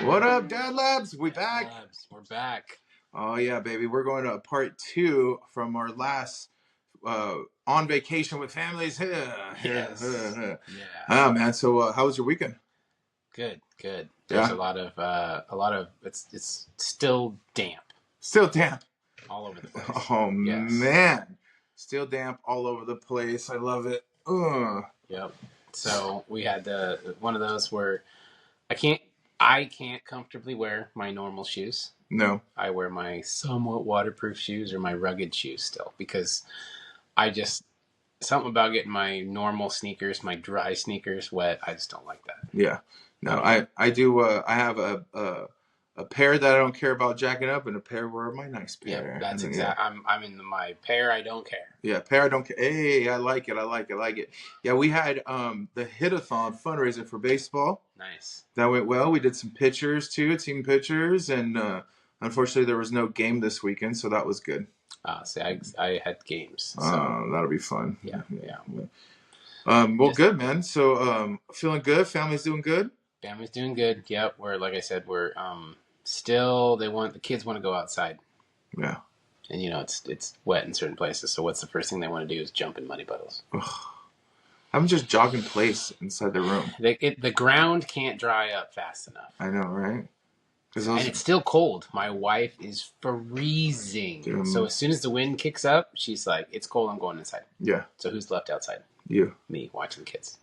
What up, Dad Labs? We Dad back? Labs, we're back. Oh yeah, baby. We're going to part 2 from our last on vacation with families. Yes. Yeah. Man. So how was your weekend? Good. There's Yeah. a lot of it's still damp Still damp. all over the place. Oh Yes. man. Still damp all over the place. I love it. Ugh. Yep. So we had one of those where I can't comfortably wear my normal shoes. No. I wear my somewhat waterproof shoes or my rugged shoes still because I just something about getting my normal sneakers, my dry sneakers wet. I just don't like that. Yeah. No, I do. I have a pair that I don't care about jacking up, and a pair where my nice pair. Yeah, that's then, exact. I'm in my pair. I don't care. Yeah, pair I don't care. Hey, I like it. Yeah, we had the Hit-a-thon fundraiser for baseball. Nice. That went well. We did some pictures too, team pictures, and unfortunately there was no game this weekend, so that was good. See, I had games. So. That'll be fun. Yeah. Well, good, man. So feeling good. Family's doing good. Family's doing good. Yep. We're like I said, we're still the kids want to go outside. Yeah. And it's wet in certain places. So what's the first thing they want to do is jump in muddy puddles. I'm just jogging place inside the room. The ground can't dry up fast enough. I know, right? And it's still cold. My wife is freezing. So as soon as the wind kicks up, she's like, "It's cold. I'm going inside." Yeah. So who's left outside? You. Me, watching the kids.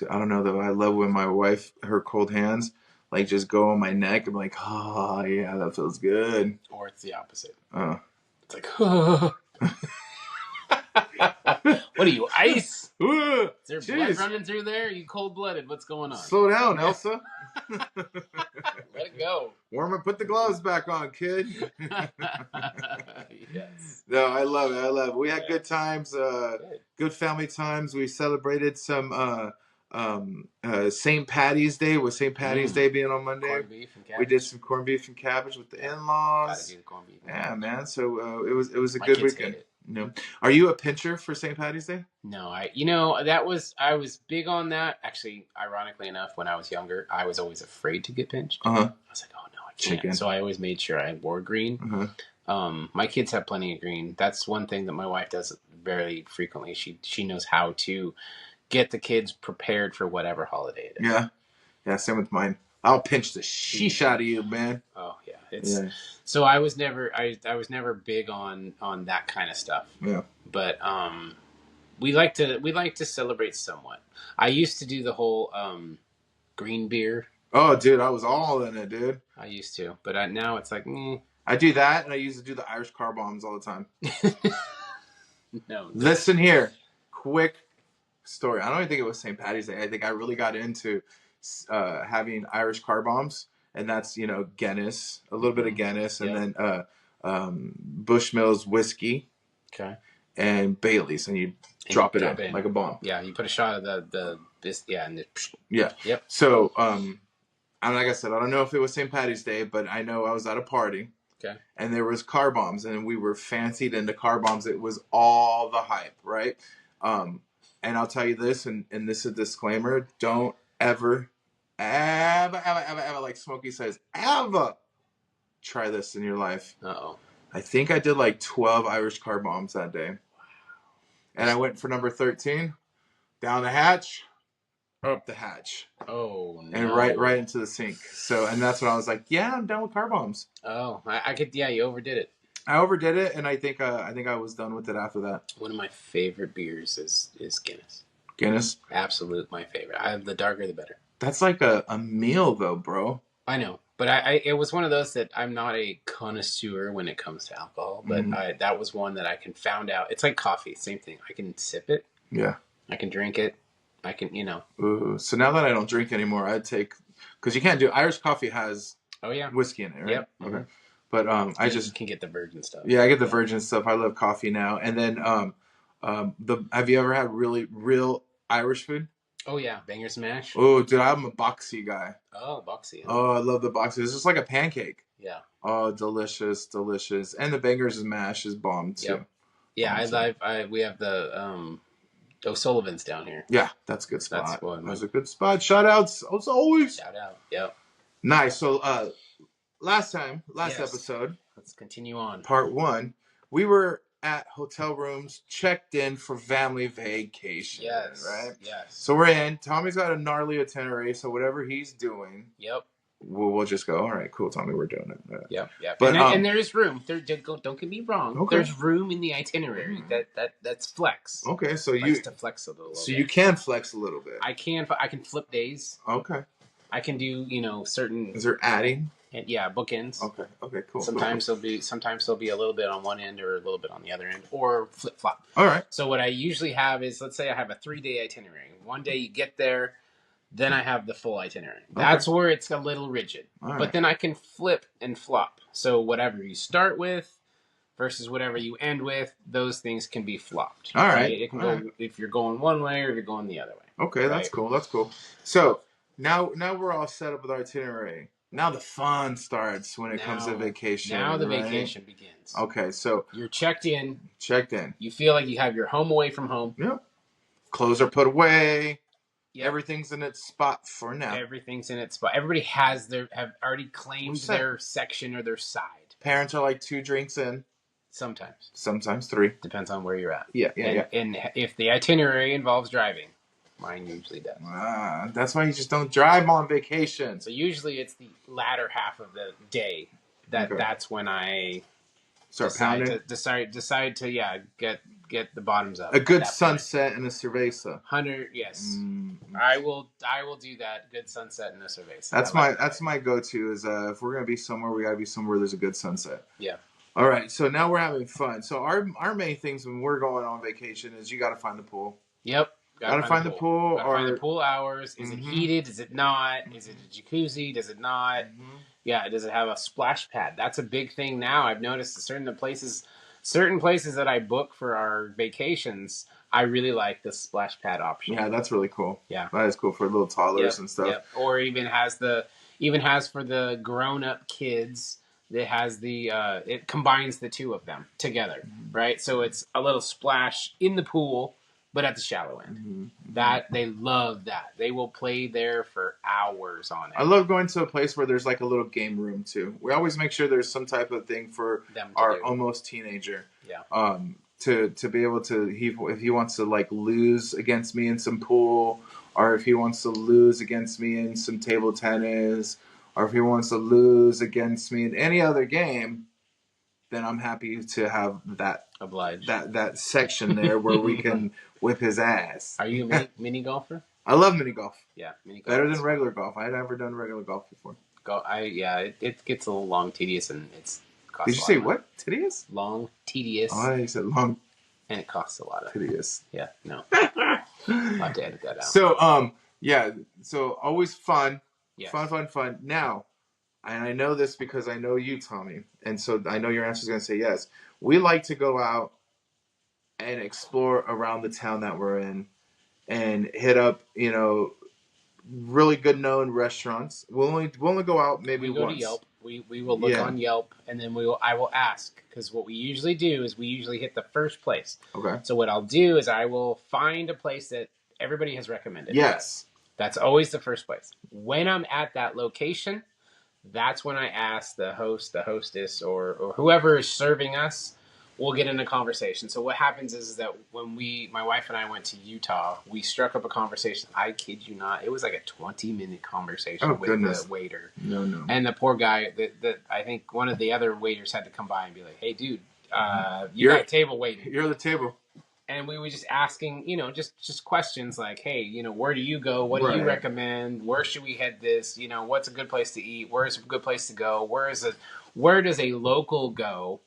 I don't know though. I love when my wife, her cold hands, like just go on my neck. I'm like, oh yeah, that feels good. Or it's the opposite. It's like, oh. What are you, ice? Is there blood running through there? Are you cold-blooded? What's going on? Slow down, Elsa. Let it go. Warmer, put the gloves back on, kid. Yes. No, I love it. We had good times, good family times. We celebrated some St. Patty's Day, with St. Patty's Day being on Monday. Corned beef and cabbage. We did some corned beef and cabbage with the in-laws. Gotta do the corned beef. Yeah, man. So it was a good weekend. No. Are you a pincher for St. Patty's Day? No, I was big on that. Actually, ironically enough, when I was younger, I was always afraid to get pinched. I was like, oh no, I can't. Chicken. So I always made sure I wore green. My kids have plenty of green. That's one thing that my wife does very frequently. She knows how to get the kids prepared for whatever holiday it is. Yeah, same with mine. I'll pinch the sheesh out of you, man. Oh yeah, So I was never big on that kind of stuff. Yeah. But we like to celebrate somewhat. I used to do the whole green beer. Oh, dude, I was all in it, dude. I used to, but now it's like, I do that, and I used to do the Irish car bombs all the time. No. Listen here, quick story. I don't even think it was St. Patty's Day. I think I really got into having Irish car bombs, and that's Guinness, a little bit of Guinness, and then Bushmills whiskey, and Bailey's, and you drop it in like a bomb. Yeah, you put a shot of Yep. So and like I said, I don't know if it was St. Patty's Day, but I know I was at a party. Okay. And there was car bombs, and we were fancied into car bombs. It was all the hype, right? And I'll tell you this, and this is a disclaimer: don't ever, like Smokey says, ever try this in your life. I think I did like 12 Irish car bombs that day. Wow. And I went for number 13, down the hatch, up the hatch. Oh, no. And right into the sink. So, and that's when I was like, yeah, I'm done with car bombs. Oh, I could, you overdid it. I overdid it, and I think I was done with it after that. One of my favorite beers is Guinness. Guinness? Absolute my favorite. The darker the better. That's like a meal though, bro. I know. But it was one of those that I'm not a connoisseur when it comes to alcohol, but that was one that I found out. It's like coffee, same thing. I can sip it. Yeah. I can drink it. I can, Ooh, so now that I don't drink anymore, I'd take, because you can't do, Irish coffee has whiskey in it, right? Yep. Okay. But I just can get the virgin stuff. Yeah, I get the virgin stuff. I love coffee now. And then have you ever had real Irish food? Oh yeah, Bangers Mash. Oh, dude, I'm a boxy guy. Oh, boxy. Oh, I love the boxy. It's just like a pancake. Yeah. Oh, delicious. And the Bangers Mash is bomb too. Yep. Yeah, we have the O'Sullivan's down here. Yeah, that's a good spot. That's a good spot. Shout outs as always. Shout out. Yep. Nice. So last episode. Let's continue on. Part 1. We were at hotel rooms, checked in for family vacation. Yes. Right? Yes. So we're in. Tommy's got a gnarly itinerary, so whatever he's doing. Yep. We'll just go, all right, cool, Tommy, we're doing it. Yep. But and there is room. Don't get me wrong. Okay. There's room in the itinerary that's flex. Okay, so to flex a little. So bit. You can flex a little bit. I can flip days. Okay. I can do certain. Is there adding? And bookends. Okay, cool. Sometimes there'll be a little bit on one end or a little bit on the other end, or flip flop. All right. So what I usually have is, let's say I have a 3-day itinerary. One day you get there, then I have the full itinerary. That's where it's a little rigid. All right. But then I can flip and flop. So whatever you start with versus whatever you end with, those things can be flopped. All right. It can go if you're going one way or if you're going the other way. Okay, right? That's cool. So now we're all set up with our itinerary. Now the fun starts when it comes to vacation. Now the vacation begins. Okay, so you're checked in. You feel like you have your home away from home. Yep. Clothes are put away. Yep. Everything's in its spot for now. Everything's in its spot. Everybody have already claimed their section or their side. Parents are like 2 drinks in. Sometimes 3. Depends on where you're at. Yeah. And if the itinerary involves driving, mine usually does. That's why you just don't drive on vacation. So usually it's the latter half of the day that's when I start pounding. Decide to get the bottoms up. A good sunset and a cerveza. 100, yes. I will do that. Good sunset and a cerveza. That's my go-to is if we're gonna be somewhere, we gotta be somewhere there's a good sunset. Yeah. All right, so now we're having fun. So our main things when we're going on vacation is you gotta find the pool. Yep. Gotta find the pool. Find the pool hours. Is it heated? Is it not? Is it a jacuzzi? Does it not? Yeah. Does it have a splash pad? That's a big thing now. I've noticed certain places that I book for our vacations, I really like the splash pad option. Yeah, that's really cool. Yeah, that is cool for little toddlers and stuff. Yep. Or even has for the grown up kids. It has it combines the two of them together, right? So it's a little splash in the pool, but at the shallow end. That they love that. They will play there for hours on it. I love going to a place where there's like a little game room too. We always make sure there's some type of thing for our almost teenager. Yeah. To be able to if he wants to like lose against me in some pool, or if he wants to lose against me in some table tennis, or if he wants to lose against me in any other game, then I'm happy to have that that section there where we can whip his ass. Are you a mini golfer? I love mini golf. Yeah, mini golf. Better than regular golf. I'd never done regular golf before. It gets a little long, tedious, and it's costs. Did you say what? Tedious? Long, tedious. Oh, you said long. And it costs a lot of tedious. Yeah, no. I'll have to edit that out. So so always fun. Yes. Fun. Now, and I know this because I know you, Tommy, and so I know your answer is going to say yes. We like to go out and explore around the town that we're in and hit up, really good known restaurants. We'll only go out maybe once. We go to Yelp. We will look on Yelp, and then I will ask, because what we usually do is we usually hit the first place. Okay. So what I'll do is I will find a place that everybody has recommended. Yes. That's always the first place. When I'm at that location, that's when I ask the host, the hostess, or whoever is serving us, we'll get in a conversation. So what happens is that when my wife and I went to Utah, we struck up a conversation. I kid you not. It was like a 20-minute conversation with the waiter. No. And the poor guy, I think one of the other waiters had to come by and be like, hey, dude, you're got a table waiting. You're the table. And we were just asking, just questions like, hey, where do you go? What do you recommend? Where should we head this? What's a good place to eat? Where's a good place to go? Where does a local go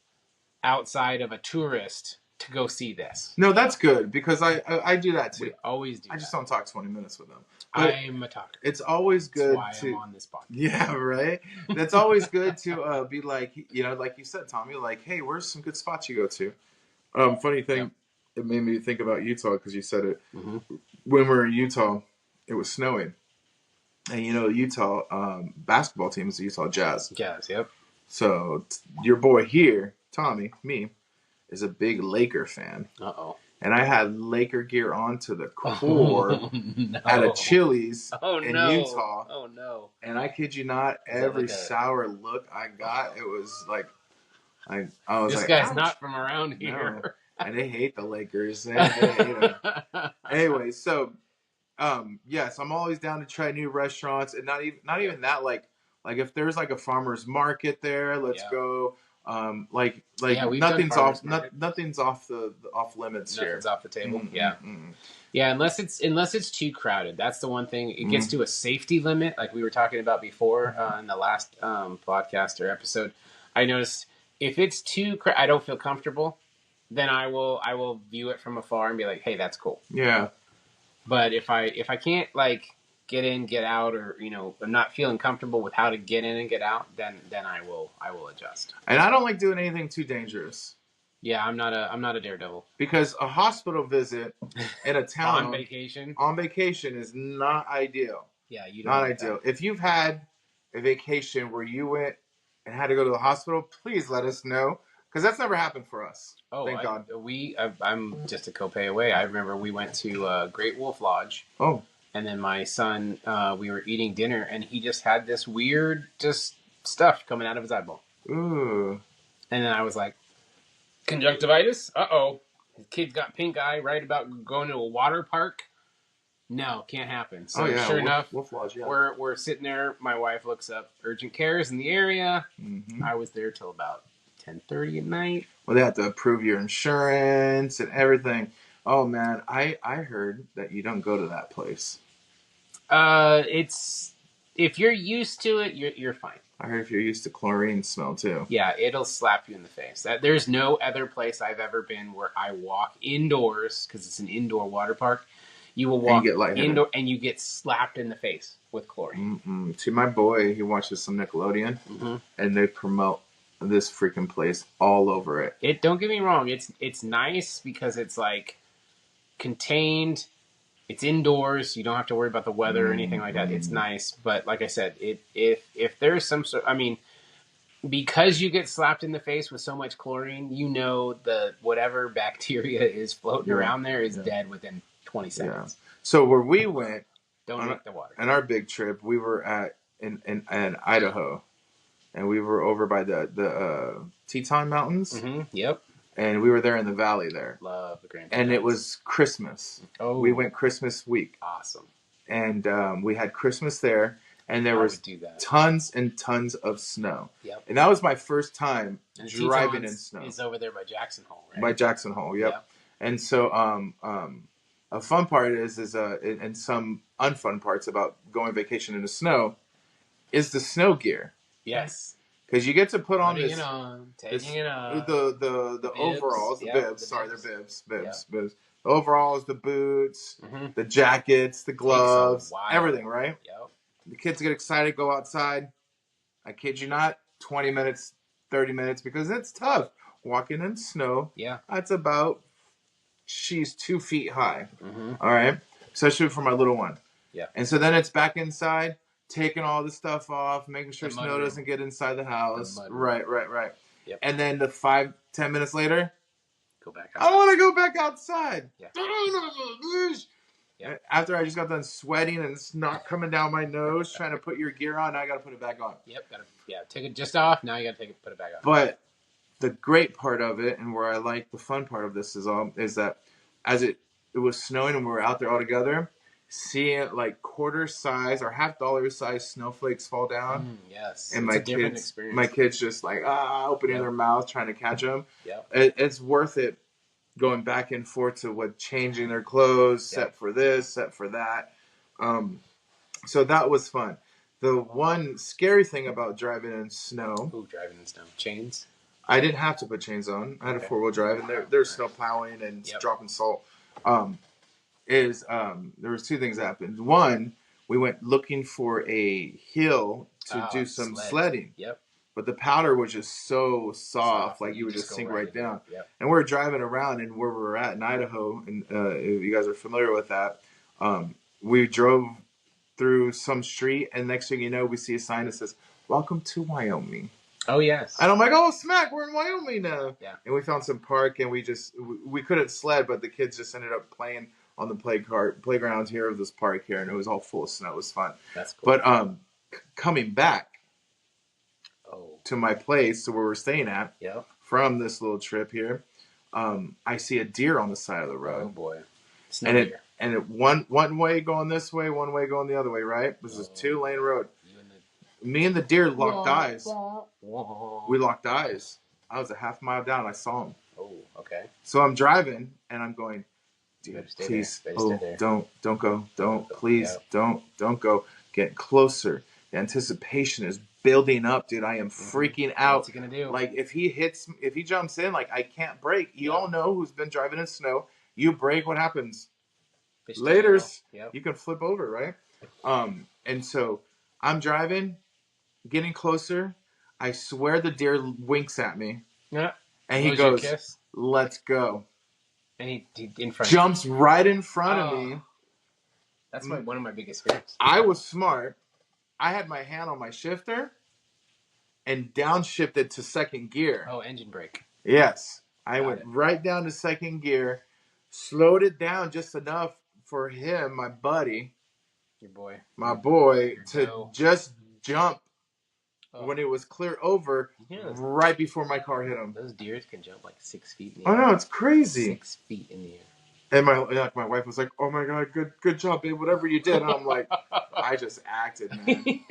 outside of a tourist to go see this? No, that's good, because I do that too. We always do. I just don't talk 20 minutes with them. I'm a talker. It's always good. That's why I'm on this podcast. Yeah, right. That's always good to be like, like you said, Tommy, like, hey, where's some good spots you go to? Funny thing. Yep. It made me think about Utah because you said it. Mm-hmm. When we were in Utah, it was snowing. And Utah basketball team is the Utah Jazz. Jazz, yep. So your boy here, Tommy, me, is a big Laker fan. Uh-oh. and I had Laker gear on to the core at a Chili's in Utah. Oh no! And I kid you not, every sour look I got, it was like I was this like, guy's ouch. not from around here. No. And they hate the Lakers. Anyway, so yes, I'm always down to try new restaurants, and not even that. Like if there's like a farmer's market there, let's go. Nothing's off the off limits here. Nothing's off the table. Yeah, unless it's too crowded. That's the one thing. It gets to a safety limit, like we were talking about before in the last podcast or episode. I noticed if it's too I don't feel comfortable, then I will view it from afar and be like, hey, that's cool. Yeah. But if I can't like get in, get out, or I'm not feeling comfortable with how to get in and get out, then I will adjust. And I don't like doing anything too dangerous. Yeah, I'm not a daredevil. Because a hospital visit in a town on vacation is not ideal. Yeah, you don't. Not ideal. That. If you've had a vacation where you went and had to go to the hospital, please let us know. Because that's never happened for us. Oh, thank God. I'm just a copay away. I remember we went to Great Wolf Lodge. Oh. And then my son, we were eating dinner, and he just had this weird just stuff coming out of his eyeball. Ooh. And then I was like, conjunctivitis? Uh-oh. His kid's got pink eye, right about going to a water park. No, can't happen. So sure enough, Wolf Lodge, yeah. we're sitting there. My wife looks up urgent cares in the area. Mm-hmm. I was there till about 10:30 at night. Well, they have to approve your insurance and everything. Oh man, I heard that you don't go to that place. It's if you're used to it, you're fine. I heard if you're used to chlorine smell too. Yeah, it'll slap you in the face. There's no other place I've ever been where I walk indoors because it's an indoor water park. You will walk indoor and you get slapped in the face with chlorine. Mm-mm. See, my boy, he watches some Nickelodeon, and they promote this freaking place all over it. Don't get me wrong, it's nice because it's like contained. It's indoors. You don't have to worry about the weather or anything like that. It's nice, but like I said, if there's some sort, because you get slapped in the face with so much chlorine, the whatever bacteria is floating around there is dead within 20 seconds. Yeah. So where we went, don't drink the water. On our big trip, we were in Idaho, and we were over by the Teton Mountains. Mm-hmm. Yep. And we were there in the valley there. Love the Grand. And it was Christmas. Oh. We went Christmas week. Awesome. And we had Christmas there, and there was tons and tons of snow. Yep. And that was my first time driving in snow. It's over there by Jackson Hole, right? By Jackson Hole, yep. And so a fun part is and some unfun parts about going vacation in the snow is the snow gear. Yes. Because you get to put on taking it on. The overalls, the bibs. Sorry, they're bibs. The overalls, the boots, the jackets, the gloves, everything, right? Yep. The kids get excited, go outside. I kid you not, 20 minutes, 30 minutes, because it's tough. Walking in snow, that's about, 2 feet high. All right? Especially for my little one. Yeah. And so then it's back inside. Taking all the stuff off, making sure snow doesn't get inside the house. Right. Yep. And then 5-10 minutes later, go back outside. I want to go back outside. Yeah. After I just got done sweating and snot coming down my nose, trying to put your gear on, now I got to put it back on. Yep. Take it just off. Now you got to put it back on. But the great part of it, and where I like the fun part of this is that as it was snowing and we were out there all together, seeing like quarter size or $50 size snowflakes fall down. Yes. And my kids just like opening their mouth trying to catch them. Yep. It's worth it going back and forth to changing their clothes, set for this, set for that. So that was fun. The one scary thing about driving in snow. Driving in snow. Chains? I didn't have to put chains on. I had a 4-wheel drive, and there's snow plowing and dropping salt. There was 2 things that happened. One, we went looking for a hill to do some sledding. Yep. But the powder was just so soft, like you would just sink right down. Yep. And we were driving around, and where we were at in Idaho, and if you guys are familiar with that, we drove through some street, and next thing you know, we see a sign that says, "Welcome to Wyoming." Oh, yes. And I'm like, oh, smack, we're in Wyoming now. Yeah. And we found some park, and we couldn't sled, but the kids just ended up playing on the playgrounds here of this park here, and it was all full of snow. It was fun. That's cool. But coming back to my place, to where we're staying at, from this little trip here, I see a deer on the side of the road. Oh, boy. And it one way going this way, one way going the other way, right? This is a 2-lane road. Me and the deer locked eyes. We locked eyes. I was a half mile down. I saw him. Oh, okay. So I'm driving, and I'm going, dude, please, don't go. Please, don't go. Get closer. The anticipation is building up, dude. I am freaking out. What's he gonna do? Like, if he jumps in, like, I can't brake. You all know who's been driving in snow. You brake, what happens? Laters. You can flip over, right? And so I'm driving, getting closer. I swear the deer winks at me. Yeah. And he goes, let's go. And he in front jumps right in front of me. That's one of my biggest fears. I was smart. I had my hand on my shifter and downshifted to second gear. Oh, engine brake. Yes. I went right down to second gear, slowed it down just enough for him, my buddy. My boy, to just jump when it was clear over, right before my car hit him. Those deers can jump like 6 feet in the air. I know, it's crazy. 6 feet in the air. And my wife was like, "Oh my God, good job, babe. Whatever you did." And I'm like, I just acted, man.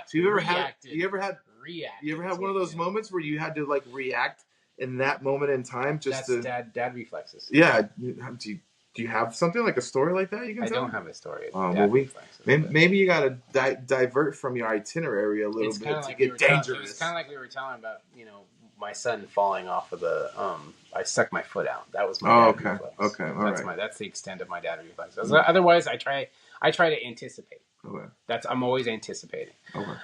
So you ever had one of those moments where you had to like react in that moment in time? That's dad reflexes. Yeah. Do you have something like a story like that you can tell? I don't have a story. Maybe you got to divert from your itinerary a little bit to get dangerous. It's kind of like we were telling about, my son falling off of the. I stuck my foot out. That was my dad reflex. Okay, all right. That's the extent of my dad reflex. Otherwise, I try to anticipate. Okay. I'm always anticipating. Okay.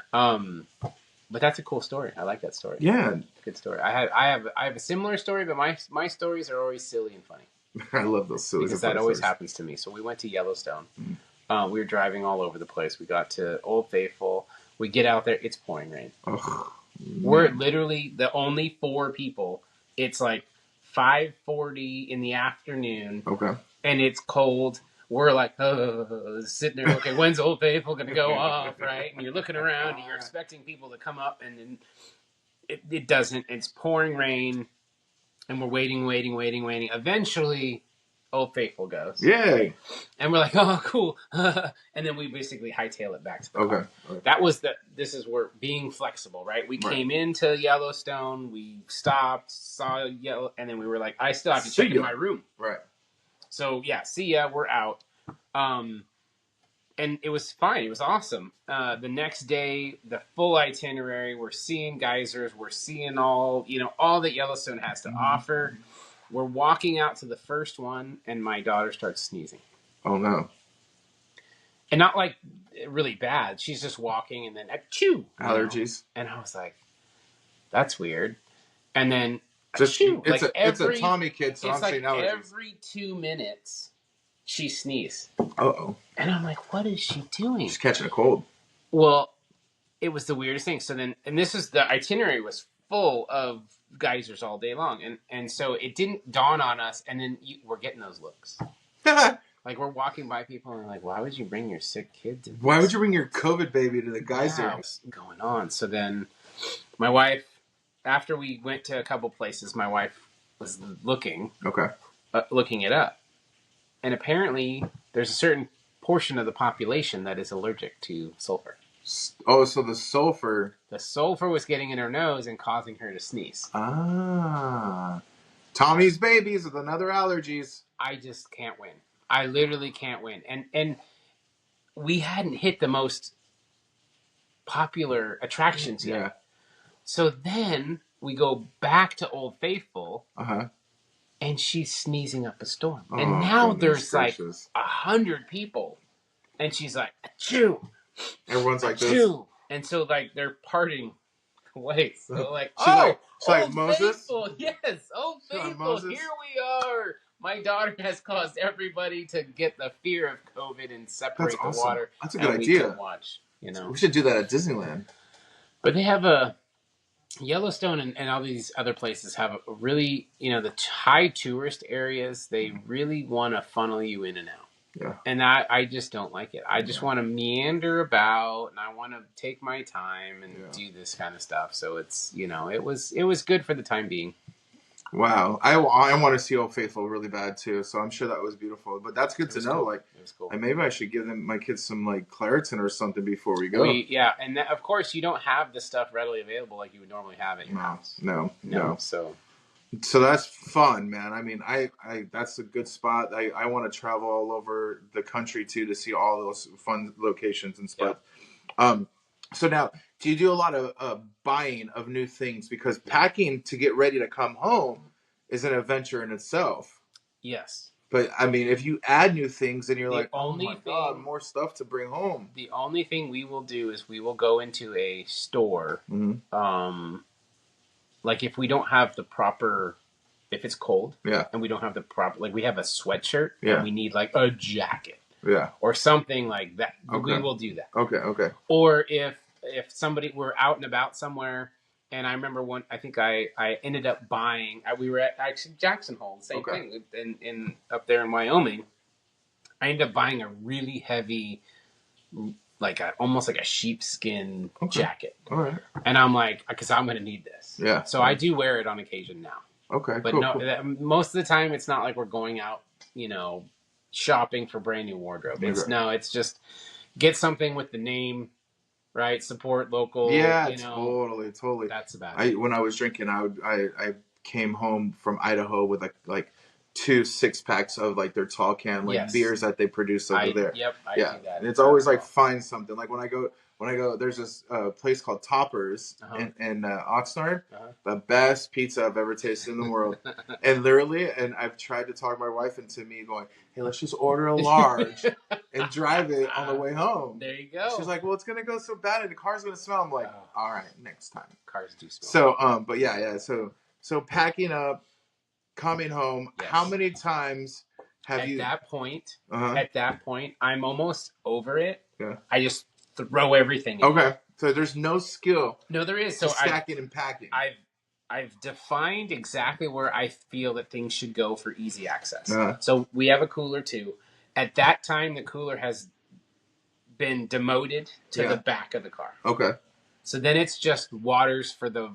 But that's a cool story. I like that story. Yeah, good story. I have a similar story, but my stories are always silly and funny. I love those stories because that always happens to me. So we went to Yellowstone. Mm-hmm. We were driving all over the place. We got to Old Faithful. We get out there. It's pouring rain. Oh, we're literally the only 4 people. It's like 5:40 in the afternoon. Okay. And it's cold. We're like, sitting there. Okay, when's Old Faithful going to go off, right? And you're looking around and you're expecting people to come up, and then it doesn't. It's pouring rain. And we're waiting. Eventually, Old Faithful goes. Yay! And we're like, oh, cool. And then we basically hightail it back to the car. Okay. That was this is where being flexible, right? We came into Yellowstone. We stopped, saw Yellow, and then we were like, I still have to check in my room. Right. So, yeah, see ya. We're out. And it was fine. It was awesome. The next day, the full itinerary, we're seeing geysers. We're seeing all that Yellowstone has to offer. We're walking out to the first one, and my daughter starts sneezing. Oh, no. And not like really bad. She's just walking, and then achoo. Allergies. And I was like, that's weird. And then achoo. It's a Tommy kid, so I'm saying allergies. Every 2 minutes, she sneezed. Uh-oh. And I'm like, what is she doing? She's catching a cold. Well, it was the weirdest thing. So then, and this is the itinerary was full of geysers all day long. And so it didn't dawn on us. And then we're getting those looks. Like we're walking by people and we're like, why would you bring your sick kid to this? Why would you bring your COVID baby to the geyser? Yeah, what's going on? So then my wife, after we went to a couple places, my wife was looking it up. And apparently there's a certain portion of the population that is allergic to sulfur. Oh, so the sulfur... The sulfur was getting in her nose and causing her to sneeze. Ah. Tommy's babies with another allergies. I just can't win. I literally can't win. And we hadn't hit the most popular attractions yet. Yeah. So then we go back to Old Faithful. Uh-huh. And she's sneezing up a storm. Oh, and now there's gracious. Like 100 people. And she's like, achoo. Everyone's like this. And so like they're parting ways. So like, she's like Moses? Faithful. Yes, Old Faithful. Here we are. My daughter has caused everybody to get the fear of COVID and separate the water. That's a good idea. We can watch, We should do that at Disneyland. But they have a Yellowstone and all these other places have a really, the high tourist areas, they really want to funnel you in and out. Yeah. And I just don't like it. I just want to meander about, and I want to take my time and do this kind of stuff. So it's, it was good for the time being. Wow. I want to see Old Faithful really bad too. So I'm sure that was beautiful. But that's good to know. Cool. Like, it was cool. And maybe I should give my kids some like Claritin or something before we go. And of course you don't have this stuff readily available like you would normally have at your house. No. So that's fun, man. I mean, I that's a good spot. I want to travel all over the country too to see all those fun locations and stuff. Yeah. So now, do you do a lot of buying of new things? Because packing to get ready to come home is an adventure in itself. Yes. But I mean, if you add new things, then you're like, oh my God, more stuff to bring home. The only thing we will do is we will go into a store. Mm-hmm. Like if we don't have the proper, if it's cold, and we don't have the proper, like we have a sweatshirt, and we need like a jacket, or something like that. We will do that. Okay. Or if we're out and about somewhere. And I remember I think I ended up buying, we were at actually Jackson Hole, same thing, in up there in Wyoming. I ended up buying a really heavy, almost like a sheepskin jacket. All right. And I'm like, because I'm going to need this. Yeah. So I do wear it on occasion now. Okay, but cool. Most of the time it's not like we're going out, shopping for brand new wardrobe. It's just get something with the name. Right, support local. Yeah, totally. That's about it. When I was drinking, I came home from Idaho with like 2 6-packs of like their tall can beers that they produce over there. Yep, I do that. And it's always like find something. Like when I go, there's this place called Toppers in Oxnard. The best pizza I've ever tasted in the world. And literally, I've tried to talk my wife into me going, hey, let's just order a large and drive it on the way home. There you go. She's like, well, it's going to go so bad and the car's going to smell. I'm like, all right, next time. Cars do smell. So, but yeah. So packing up, coming home, how many times have you... At that point, I'm almost over it. Yeah. I just throw everything in. Okay. So there's no skill. No, there is. So stacking and packing. I've defined exactly where I feel that things should go for easy access. So we have a cooler too. At that time, the cooler has been demoted to the back of the car. Okay. So then it's just waters for the,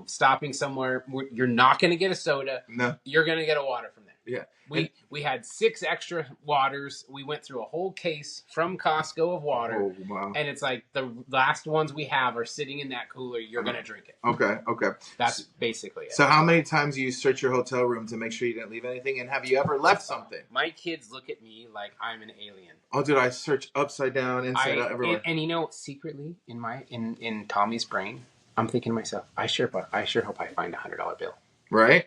stopping somewhere. You're not going to get a soda. No. You're going to get a water from there. Yeah. We had 6 extra waters. We went through a whole case from Costco of water. Oh, wow. And it's like the last ones we have are sitting in that cooler. You're going to drink it. Okay. That's basically it. So how many times do you search your hotel room to make sure you didn't leave anything? And have you ever left something? My kids look at me like I'm an alien. Oh, dude, I search upside down, inside out, everywhere. And secretly in Tommy's brain, I'm thinking to myself, I sure hope I find a $100 bill. Right?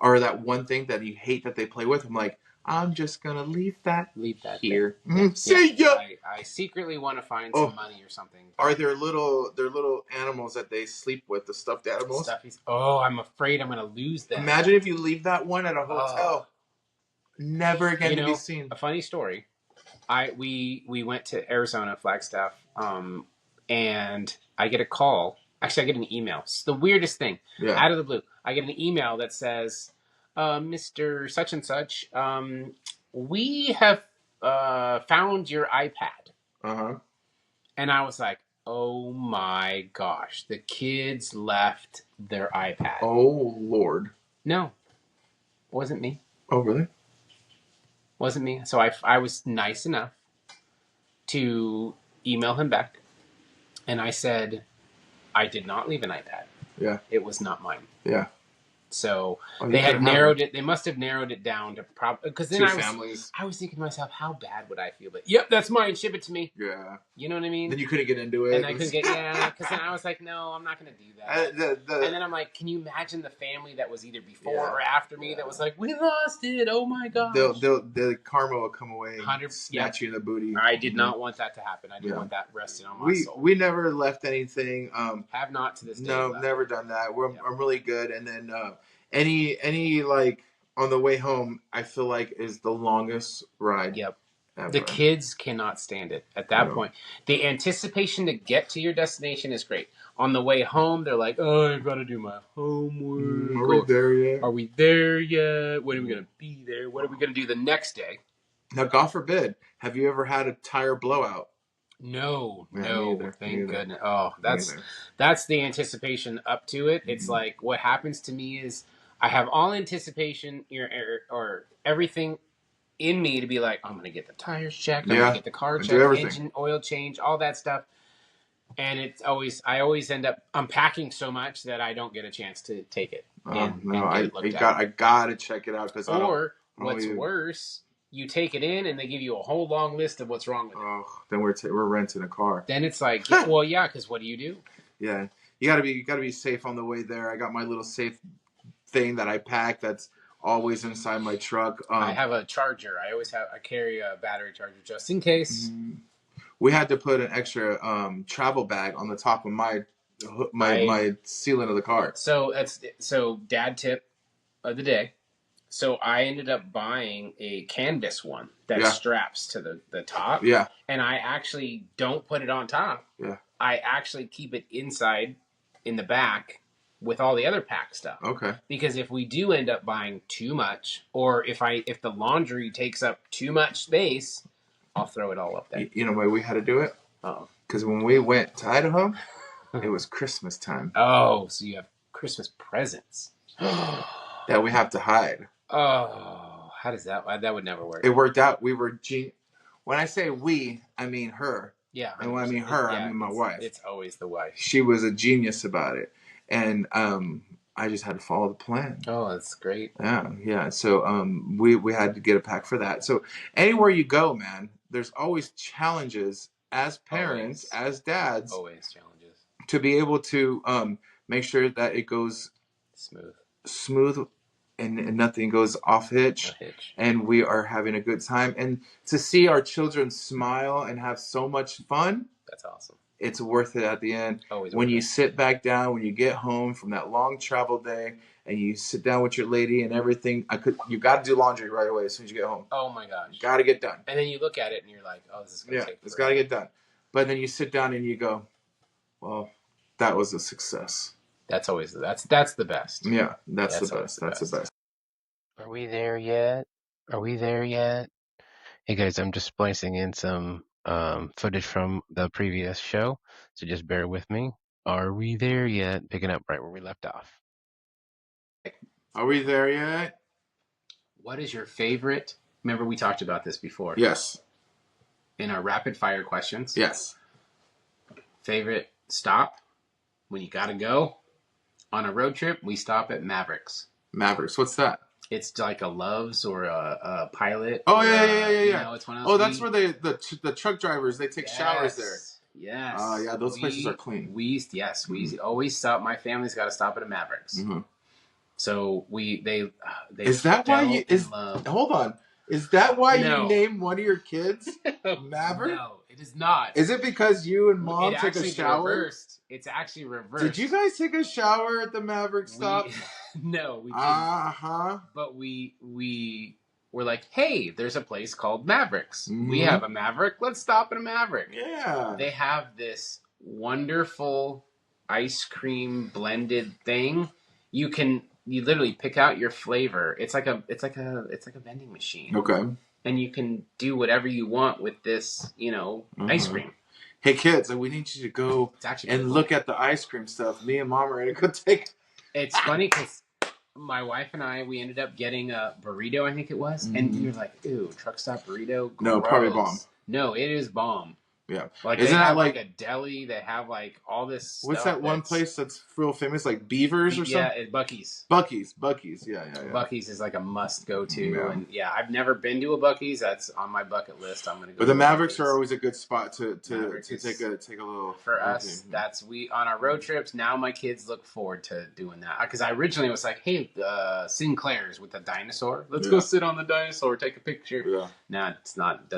Or that one thing that you hate that they play with. I'm like, I'm just gonna leave that here. See ya. I secretly want to find some money or something. Are there little animals that they sleep with, the stuffed animals? I'm afraid I'm gonna lose them. Imagine if you leave that one at a hotel. Never again to be seen. A funny story. We went to Arizona, Flagstaff, and I get a call. Actually, I get an email. It's the weirdest thing. Yeah. Out of the blue. I get an email that says, Mr. Such and Such, we have found your iPad. Uh-huh. And I was like, oh my gosh, the kids left their iPad. Oh, Lord. No, it wasn't me. Oh, really? Wasn't me. So I was nice enough to email him back. And I said, I did not leave an iPad. Yeah. It was not mine. Yeah. So they had narrowed it. They must have narrowed it down to because then I was thinking to myself, how bad would I feel? But yep, that's mine. Ship it to me. Yeah. You know what I mean? Then you couldn't get into it. And I couldn't get because then I was like, no, I'm not going to do that. And then I'm like, can you imagine the family that was either before or after me that was like, we lost it. Oh my gosh. The karma will come away, snatch you in the booty. I did not want that to happen. I didn't want that resting on my soul. We never left anything. Have not to this day. No, never done that. I'm really good. And then any like on the way home, I feel like is the longest ride. Yep. The kids cannot stand it at that point. The anticipation to get to your destination is great. On the way home, they're like, "Oh, I've got to do my homework. Are we there yet? Are we there yet? When are we going to be there? What are we going to do the next day?" Now, God forbid, have you ever had a tire blowout? No. Thank goodness. Oh, that's the anticipation up to it. It's like what happens to me is I have all anticipation or everything in me to be like, I'm going to get the tires checked. I'm going to get the car checked, engine oil change, all that stuff. And I always end up unpacking so much that I don't get a chance to take it. I got to check it out. What's worse, you take it in and they give you a whole long list of what's wrong with it. Then we're renting a car. Then it's like, because what do you do? Yeah. You gotta be safe on the way there. I got my little safe thing that I pack that's always inside my truck. I have a charger. I carry a battery charger just in case. We had to put an extra travel bag on the top of my ceiling of the car. So dad tip of the day. So I ended up buying a canvas one that straps to the top. Yeah. And I actually don't put it on top. Yeah. I actually keep it inside in the back with all the other pack stuff. Okay. Because if we do end up buying too much, or if the laundry takes up too much space, I'll throw it all up there. You know why we had to do it? Oh. Because when we went to Idaho, it was Christmas time. Oh, so you have Christmas presents. That we have to hide. Oh, how does that? That would never work. It worked out. We were when I say we, I mean her. Yeah. And when I mean her, I mean my wife. It's always the wife. She was a genius about it. And I just had to follow the plan. Oh, that's great. Yeah. So we had to get a pack for that. So anywhere you go, man, there's always challenges as parents, as dads. Always challenges. To be able to make sure that it goes smooth and nothing goes off hitch. And we are having a good time. And to see our children smile and have so much fun. That's awesome. It's worth it at the end. Always when you sit back down, when you get home from that long travel day, and you sit down with your lady and everything. You got to do laundry right away as soon as you get home. Oh my gosh! Got to get done. And then you look at it and you're like, "Oh, this is going to take." It's got to get done. But then you sit down and you go, "Well, that was a success." That's always that's the best. Yeah, that's the best. That's the best. Are we there yet? Hey guys, I'm just splicing in some footage from the previous show, so just bear with me. Are we there yet? Picking up right where we left off. Are we there yet? What is your favorite? Remember we talked about this before. Yes. In our rapid fire questions. Yes. Favorite stop when you gotta go on a road trip? We stop at Mavericks. Mavericks. What's that? It's like a Love's or a Pilot. Oh, yeah. You know, it's one of those. Oh, that's where the truck drivers, they take showers there. Yes. Oh, yeah, those places are clean. We always stop. My family's got to stop at a Mavericks. Mm-hmm. So they is that why you hold on? Is that why you named one of your kids Maverick? No, it is not. Is it because you and Mom took a shower? Reversed. It's actually reversed. Did you guys take a shower at the Maverick stop? No, we didn't. Uh-huh. But we were like, hey, there's a place called Mavericks. Mm-hmm. We have a Maverick. Let's stop at a Maverick. Yeah. They have this wonderful ice cream blended thing. You literally pick out your flavor. It's like a vending machine. Okay. And you can do whatever you want with this, ice cream. Hey kids, we need you to go and look at the ice cream stuff. Me and Mom are gonna go take. It's funny because my wife and I, we ended up getting a burrito, I think it was, and we were like, "Ooh, truck stop burrito." Gross. No, probably bomb. No, it is bomb. Yeah, like isn't that like a deli? They have like all this. What's that one place that's real famous, like Beavers or something? Yeah, Buc-ee's. Buc-ee's. Yeah. Buc-ee's is like a must go to, and I've never been to a Buc-ee's. That's on my bucket list. I'm gonna go. But the Mavericks are always a good spot to take a little. For us, that's on our road trips. Now my kids look forward to doing that because I originally was like, hey, Sinclair's with the dinosaur. Let's go sit on the dinosaur, take a picture. Yeah. Nah, it's not.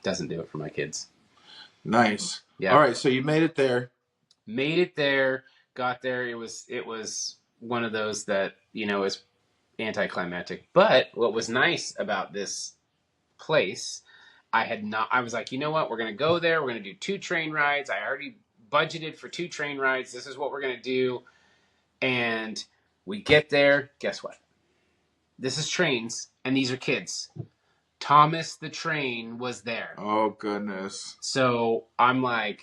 Doesn't do it for my kids. Nice. Yeah. All right. So you made it there. Got there. It was one of those that, is anticlimactic. But what was nice about this place I was like, you know what? We're going to go there. We're going to do 2 train rides. I already budgeted for 2 train rides. This is what we're going to do. And we get there. Guess what? This is trains, and these are kids. Thomas the train was there. Oh, goodness. So I'm like,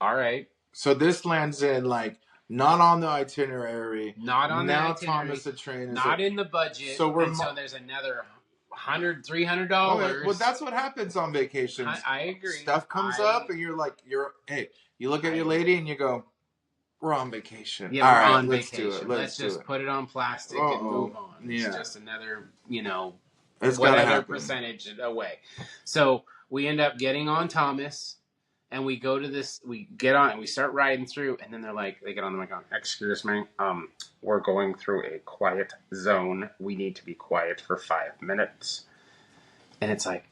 all right. So this lands in, like, not on the itinerary. Not on now the itinerary. Thomas the train is not in the budget. So so there's another $100, $300. Okay. Well, that's what happens on vacations. I agree. Stuff comes up, and you're like, hey, you look at your lady, and you go, we're on vacation. Yeah, we're on let's vacation. Do it. Let's just put it on plastic and move on. It's just another, it's whatever percentage away. So we end up getting on Thomas, and we go to this. We get on and we start riding through, and then they get on the mic. Excuse me, we're going through a quiet zone. We need to be quiet for 5 minutes. And it's like,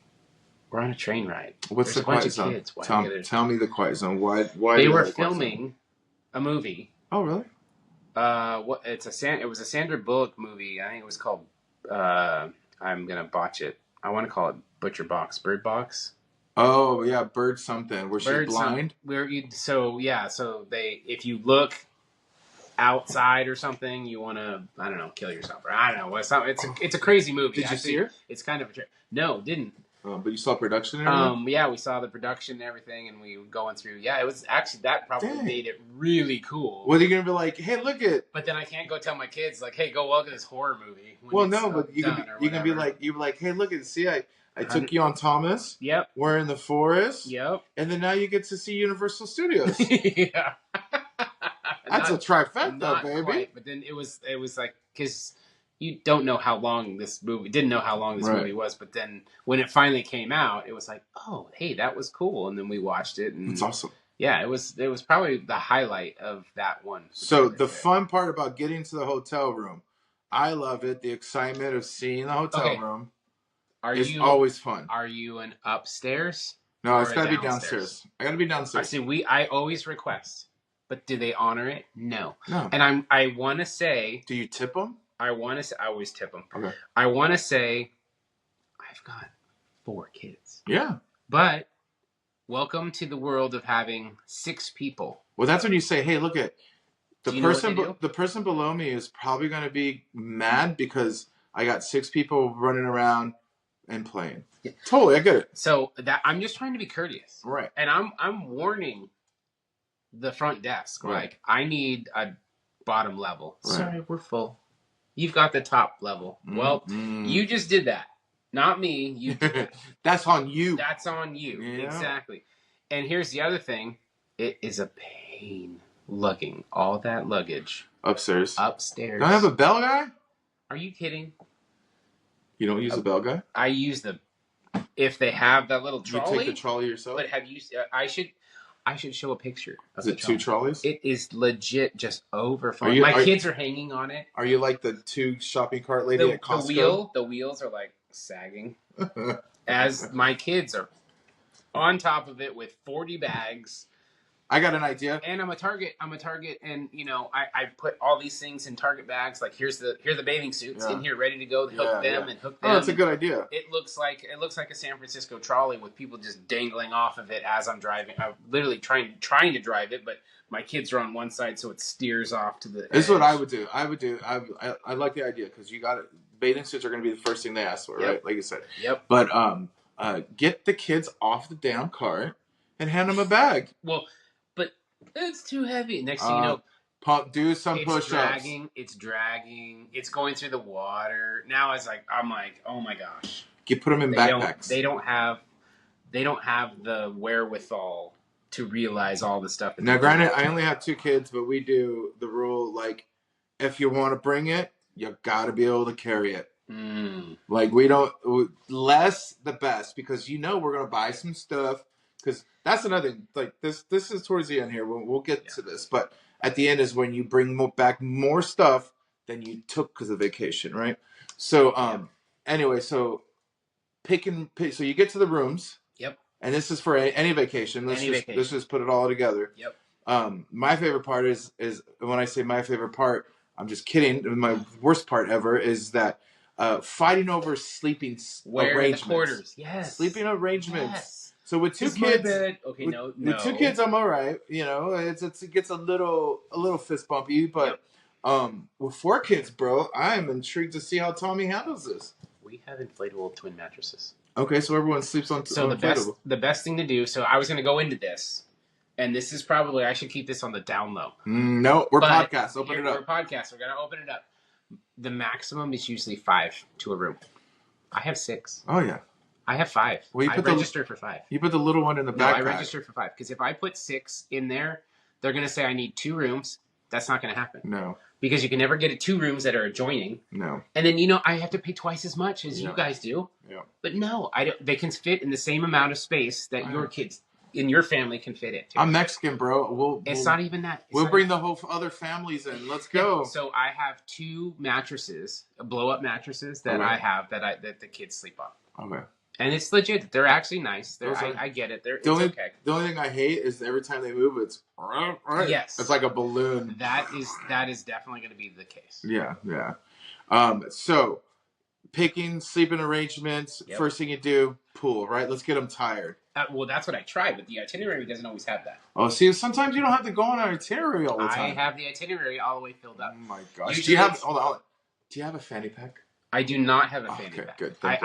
we're on a train ride. What's the quiet zone? Tell me the quiet zone. Why they were filming a movie. Oh, really? It was a Sandra Bullock movie. I think it was called. I'm gonna botch it. I want to call it Bird Box. Oh yeah, Bird something. Where she's blind. So if you look outside or something, you want to kill yourself, or I don't know. It's a crazy movie. Did you see her? It's kind of no, didn't. But you saw production and everything? Yeah, we saw the production and everything, and we were going through. Yeah, it was actually that probably made it really cool. Well, you're gonna be like, hey, look at. But then I can't go tell my kids like, hey, go look at this horror movie. Well, no, but you can be like, hey, look at, see, I took you on Thomas. Yep. We're in the forest. Yep. And then now you get to see Universal Studios. Yeah. That's a trifecta, baby. Quite, but then it was like, because you didn't know how long this movie was, but then when it finally came out, it was like, oh, hey, that was cool, and then we watched it, and it's awesome. Yeah, it was probably the highlight of that one. So the fun part about getting to the hotel room, I love it. The excitement of seeing the hotel room is always fun. Are you an upstairs? No, it's got to be downstairs. I got to be downstairs. I always request, but do they honor it? No. No. And I want to say, do you tip them? I want to say, I always tip them. Okay. I want to say, I've got 4 kids. Yeah. But welcome to the world of having 6 people. Well, that's when you say, hey, look at the person below me is probably going to be mad because I got 6 people running around and playing. Yeah. Totally, I get it. So that I'm just trying to be courteous. Right. And I'm warning the front desk. Right. Like, I need a bottom level. Right. Sorry, we're full. You've got the top level. Well, you just did that. Not me. You did that. That's on you. That's on you. Yeah. Exactly. And here's the other thing. It is a pain lugging all that luggage. Upstairs. Don't I have a bell guy? Are you kidding? You don't use the bell guy? I use if they have that little trolley. You take the trolley yourself? But have you, I should show a picture. Is it 2 trolleys? It is legit just overflowing. My kids are hanging on it. Are you like the 2 shopping cart lady at Costco? The wheels are like sagging. As my kids are on top of it with 40 bags. I got an idea. And I'm a Target, and I put all these things in Target bags. Like here are the bathing suits in here, ready to go. Hook them. Oh, that's a good idea. It looks like a San Francisco trolley with people just dangling off of it as I'm driving. I'm literally trying to drive it, but my kids are on one side, so it steers off to the. This is what I would do. I like the idea because you got it. Bathing suits are going to be the first thing they ask for, right? Like you said. Yep. But get the kids off the damn cart and hand them a bag. Well. It's too heavy. Next thing you know, do some push-ups. It's dragging. It's going through the water. Now I'm like, oh my gosh. You put them in backpacks. They don't have the wherewithal to realize all the stuff. Now, granted, I only have 2 kids, but we do the rule like, if you want to bring it, you got to be able to carry it. Like we don't less the best because we're gonna buy some stuff. Because that's another thing. Like this is towards the end here. We'll get to this, but at the end is when you bring back more stuff than you took because of vacation, right? So anyway, so so you get to the rooms. Yep. And this is for any vacation. Let's just put it all together. Yep. My favorite part is when I say my favorite part, I'm just kidding. My worst part ever is that fighting over sleeping Where arrangements. The quarters. Yes. Sleeping arrangements. Yes. So with two kids, okay, with 2 kids, I'm all right. You know, it gets a little fist bumpy, but with 4 kids, bro, I'm intrigued to see how Tommy handles this. We have inflatable twin mattresses. Okay, so everyone sleeps on. So the best thing to do. So I was going to go into this, and this is probably I should keep this on the down low. No, we're podcast. Open it up. We're podcast. We're gonna open it up. The maximum is usually 5 to a room. I have 6. Oh yeah. I have 5. Well, I registered for 5. You put the little one in the backpack. I registered for 5 because if I put 6 in there, they're going to say I need 2 rooms. That's not going to happen. No. Because you can never get 2 rooms that are adjoining. No. And then I have to pay twice as much as you guys do. Yeah. But no, they can fit in the same amount of space that your kids in your family can fit it. I'm Mexican, bro. It's not even that. We'll bring the whole other families in. Let's go. Yeah, so I have 2 mattresses, blow-up mattresses that I have that the kids sleep on. Okay. And it's legit. They're actually nice. I get it. It's okay. The only thing I hate is every time they move, it's yes. It's like a balloon. That is definitely going to be the case. Yeah. So picking sleeping arrangements. Yep. First thing you do, pool. Right. Let's get them tired. Well, that's what I try, but the itinerary doesn't always have that. Oh, see, sometimes you don't have to go on an itinerary all the time. I have the itinerary all the way filled up. Oh my gosh. Do you have? Hold on. Do you have a fanny pack? I do not have a fanny pack. Good. I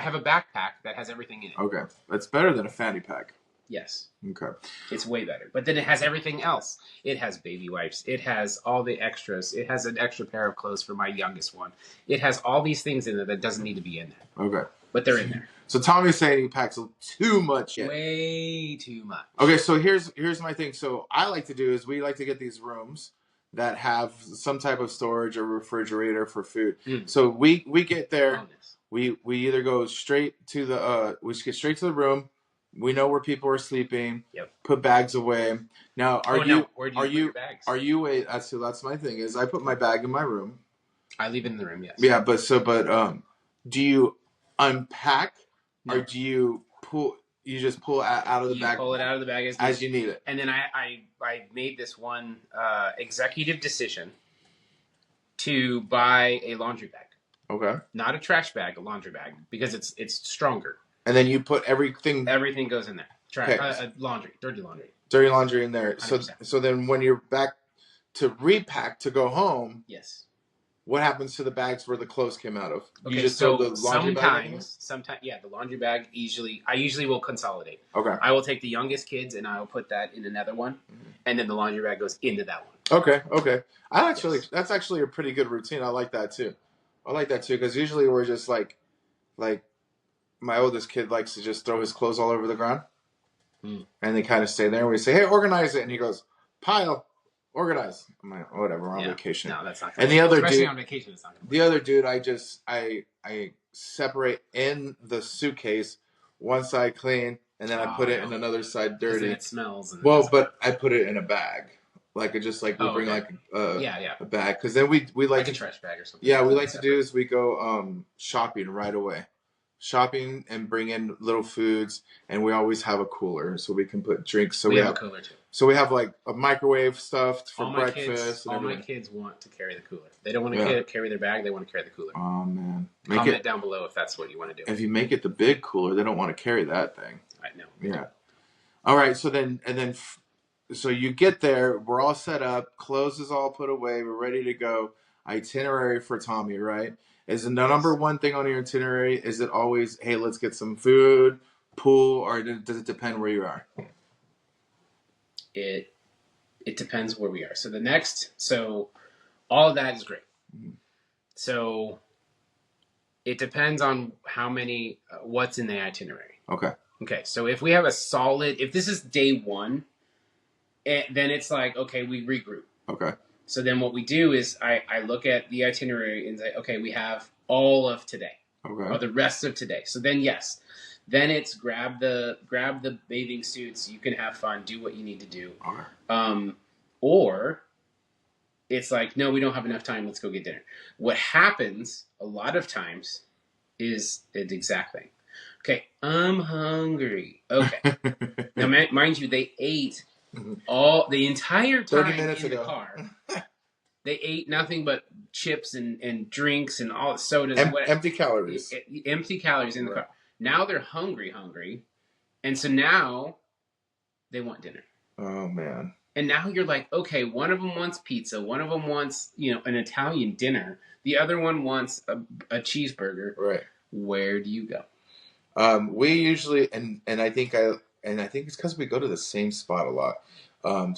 have a backpack that has everything in it. Okay, that's better than a fanny pack. Yes. Okay. It's way better. But then it has everything else. It has baby wipes. It has all the extras. It has an extra pair of clothes for my youngest one. It has all these things in there that doesn't need to be in there. Okay. But they're in there. So Tommy's saying he packs too much in. Way too much. Okay, so here's my thing. So I like to do is we like to get these rooms that have some type of storage or refrigerator for food. So we get there. We either go straight to the we get straight to the room. We know where people are sleeping. Yep. Put bags away. Now, where do you put your bags? That's my thing. Is I put my bag in my room. I leave it in the room. Yes. Yeah, but do you unpack or do you pull? You just pull out of the bag. Pull it out of the bag as you need it. And then I made this one executive decision to buy a laundry bag. Okay. Not a trash bag, a laundry bag, because it's stronger. And then you put everything. Everything goes in there. Laundry, dirty laundry. Dirty laundry in there. 100%. So then when you're back to repack to go home. Yes. What happens to the bags where the clothes came out of? Okay, you just throw the laundry bag sometimes, yeah, the laundry bag I usually will consolidate. Okay. I will take the youngest kids and I will put that in another one, and then the laundry bag goes into that one. Okay. That's actually a pretty good routine. I like that too. Because usually we're just like my oldest kid likes to just throw his clothes all over the ground, and they kind of stay there. And we say, "Hey, organize it," and he goes, "Pile." Organize. I'm like, whatever, we're on vacation. No, that's not gonna work. Especially on vacation, it's not gonna work. The other dude, I separate in the suitcase one side clean, and then I put it in another side dirty. And it smells. But I put it in a bag. We bring a bag. Because then we like a trash bag or something. Yeah, we like to do is we go shopping right away. Shopping and bring in little foods, and we always have a cooler so we can put drinks. So we have a cooler too. So we have like a microwave stuff for breakfast. All my kids want to carry the cooler. They don't want to carry their bag. They want to carry the cooler. Oh man! Comment down below if that's what you want to do. If you make it the big cooler, they don't want to carry that thing. I know. Yeah. All right. So so you get there. We're all set up. Clothes is all put away. We're ready to go. Itinerary for Tommy, right? Is the number one thing on your itinerary, is it always, hey, let's get some food, pool, or does it depend where you are? It depends where we are. So all of that is great. Mm-hmm. So it depends on what's in the itinerary. Okay. So if we have if this is day 1, then it's like, okay, we regroup. Okay. So then what we do is I look at the itinerary and say, okay, we have all of today. Okay. Or the rest of today. So then, yes. Then it's grab the bathing suits. You can have fun. Do what you need to do. Okay. Or it's like, no, we don't have enough time. Let's go get dinner. What happens a lot of times is the exact thing. Okay, I'm hungry. Okay. Now, mind you, they ate the entire time 30 minutes in ago. The car. they ate nothing but chips and drinks and all the sodas. Empty calories. Empty calories in the car. Now they're hungry. And so now they want dinner. Oh, man. And now you're like, okay, one of them wants pizza. One of them wants, an Italian dinner. The other one wants a cheeseburger. Right. Where do you go? We usually, and I think it's because we go to the same spot a lot.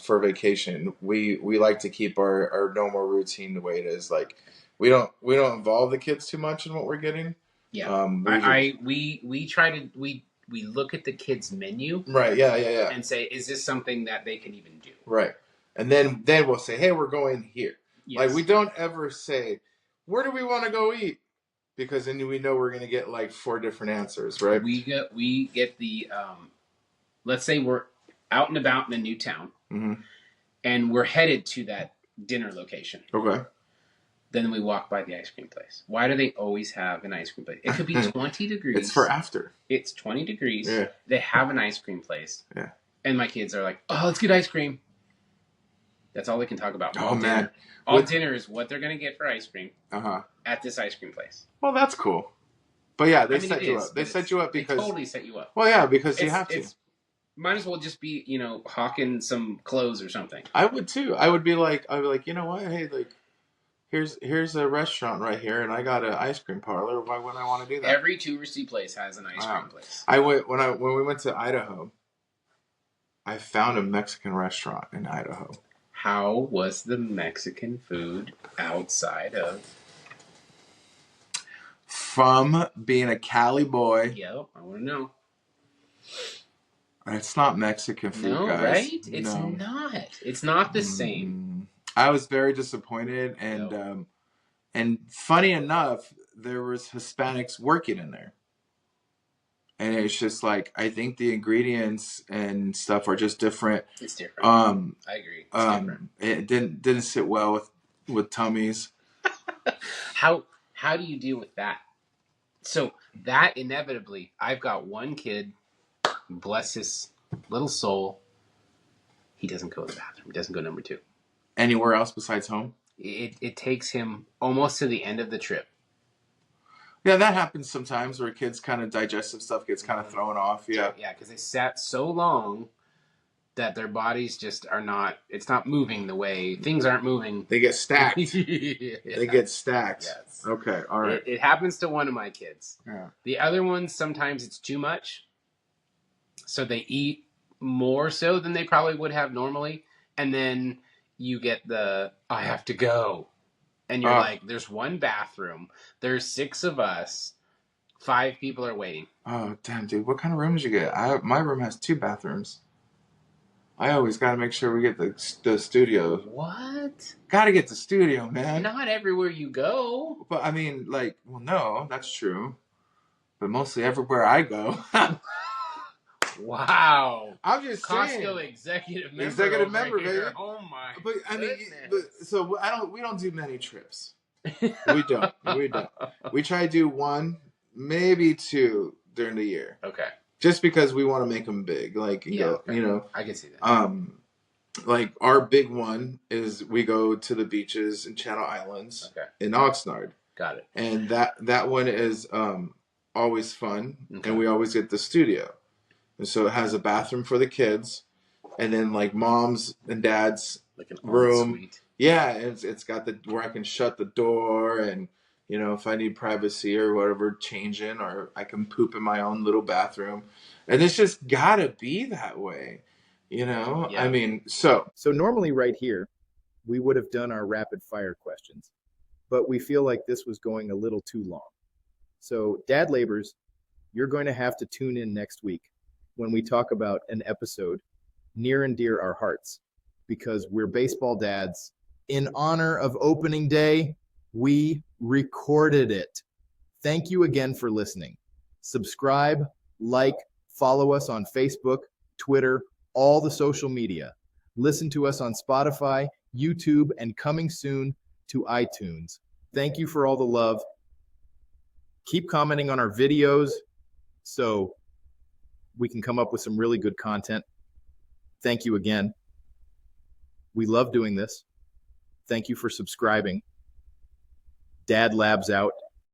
For vacation, we like to keep our normal routine the way it is. Like we don't involve the kids too much in what we're getting. Yeah. We try to we look at the kids' menu. Right. Yeah. And say, is this something that they can even do? Right. And then we'll say, hey, we're going here. Yes. Like we don't ever say, where do we want to go eat? Because then we know we're going to get like 4 different answers, right? We get the let's say we're out and about in a new town, and we're headed to that dinner location. Okay. Then we walk by the ice cream place. Why do they always have an ice cream place? It could be 20 degrees. It's for after. It's 20 degrees. Yeah. They have an ice cream place. Yeah. And my kids are like, oh, let's get ice cream. That's all they can talk about. Oh, man. Dinner is what they're going to get for ice cream at this ice cream place. Well, that's cool. But yeah, they set you up. They set you up because... They totally set you up. Well, yeah, because you have to. Might as well just be, hawking some clothes or something. I would too. I would be like, you know what? Hey, like, here's a restaurant right here, and I got an ice cream parlor. Why wouldn't I want to do that? Every touristy place has an ice cream place. When we went to Idaho, I found a Mexican restaurant in Idaho. How was the Mexican food outside of? From being a Cali boy. Yep, I want to know. It's not Mexican food, guys. Right? It's not. It's not the same. I was very disappointed, and funny enough, there was Hispanics working in there, and it's just like I think the ingredients and stuff are just different. It's different. I agree. It's different. It didn't sit well with tummies. How do you deal with that? So that inevitably, I've got one kid. Bless his little soul. He doesn't go to the bathroom. He doesn't go number 2. Anywhere else besides home? It takes him almost to the end of the trip. Yeah, that happens sometimes where kids' kind of digestive stuff gets kind of thrown off. Yeah. Yeah, because they sat so long that their bodies just are not, it's not moving the way, things aren't moving. They get stacked. Yeah. They get stacked. Yes. Okay, all right. It happens to one of my kids. Yeah. The other ones, sometimes it's too much. So they eat more so than they probably would have normally. And then you get I have to go. And you're like, there's one bathroom. There's 6 of us. 5 people are waiting. Oh, damn, dude. What kind of room did you get? My room has 2 bathrooms. I always got to make sure we get the studio. What? Got to get the studio, man. Not everywhere you go. But, I mean, like, well, no, that's true. But mostly everywhere I go. Wow. I'm just saying. Costco executive member, baby. Oh my. But I mean, we don't do many trips. We don't. We try to do 1, maybe 2 during the year. Okay. Just because we want to make them big, like I can see that. Like our big one is we go to the beaches in Channel Islands in Oxnard. Got it. And that one is always fun, and we always get the studio. And so it has a bathroom for the kids, and then like mom's and dad's like an room. Suite. Yeah, it's got where I can shut the door, and if I need privacy or whatever, change in, or I can poop in my own little bathroom, and it's just gotta be that way, Yeah. I mean, so normally right here, we would have done our rapid fire questions, but we feel like this was going a little too long. So Dad Labors, you're going to have to tune in next week when we talk about an episode near and dear our hearts, because we're baseball dads. In honor of opening day, we recorded it. Thank you again for listening. Subscribe, like, follow us on Facebook, Twitter, all the social media. Listen to us on Spotify, YouTube, and coming soon to iTunes. Thank you for all the love. Keep commenting on our videos so we can come up with some really good content. Thank you again. We love doing this. Thank you for subscribing. Dad Labs out.